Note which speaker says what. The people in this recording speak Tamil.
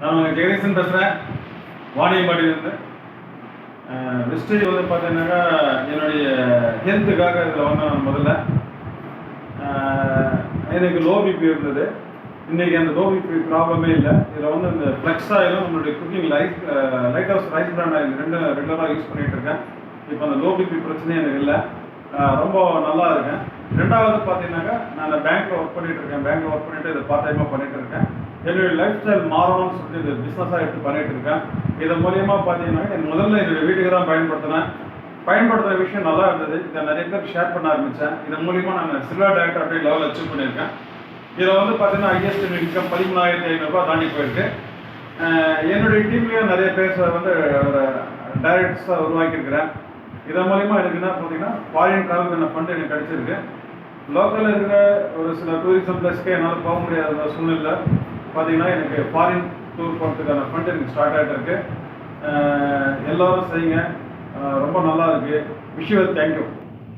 Speaker 1: நான் ஜெகதீசன் பேசுகிறேன், வாணியம்பாடியிலேருந்து. வெஸ்டேஜ் வந்து பார்த்தீங்கன்னாக்கா என்னுடைய ஹெல்த்துக்காக இதில் வந்து நான் முதல்ல எனக்கு லோ பிபி இருந்தது. இன்றைக்கி அந்த லோ பிபி ப்ராப்ளமே இல்லை. இதில் வந்து இந்த ஃப்ளெக்ஸ் ஆயிலும் நம்மளுடைய cooking light house rice brand oil ரெகுலராக யூஸ் பண்ணிகிட்டு இருக்கேன். இப்போ அந்த லோ பிபி பிரச்சனையும் எனக்கு இல்லை, ரொம்ப நல்லா இருக்கேன். ரெண்டாவது பார்த்தீங்கன்னாக்கா நான் பேங்க்கில் ஒர்க் பண்ணிகிட்டு இருக்கேன். பேங்க்கில் ஒர்க் பண்ணிவிட்டு இதை பார்ட் டைமாக பண்ணிகிட்டு இருக்கேன். என்னுடைய லைஃப் ஸ்டைல் மாறணும்னு சொல்லிட்டு இது பிஸ்னஸாக எடுத்து பண்ணிகிட்டு இருக்கேன். இதன் மூலியமாக பார்த்தீங்கன்னாக்கா முதல்ல என்னுடைய வீட்டுக்கு தான் பயன்படுத்துகிற விஷயம் நல்லா இருந்தது. இதை நிறைய பேர் ஷேர் பண்ண ஆரம்பித்தேன். இதன் மூலிமா நான் சில்வர் டயட் அப்படியே லெவல் அச்சீவ் பண்ணியிருக்கேன். இதில் வந்து பார்த்தீங்கன்னா ஹையஸ்ட் இன்கம் 13,500 தாண்டி போயிருக்கு. என்னுடைய டீம்லேயும் நிறைய பேர் வந்து டைரக்டர்ஸாக உருவாக்கியிருக்கிறேன். இதன் மூலிமா எனக்கு என்ன பார்த்தீங்கன்னா ஃபாரின் ட்ராவலுக்கான ஃபண்ட் எனக்கு கிடச்சிருக்கு. லோக்கலில் இருக்கிற ஒரு சில டூரிசம் பிளேஸ்க்கே என்னால் போக முடியாத சூழ்நிலை பார்த்தீங்கன்னா எனக்கு ஃபாரின் டூர் போகிறதுக்கான ஃபண்ட் எனக்கு ஸ்டார்ட் ஆகிட்டு இருக்கு. எல்லோரும் செய்யுங்க, ரொம்ப நல்லா இருக்குது. Wish you, thank you.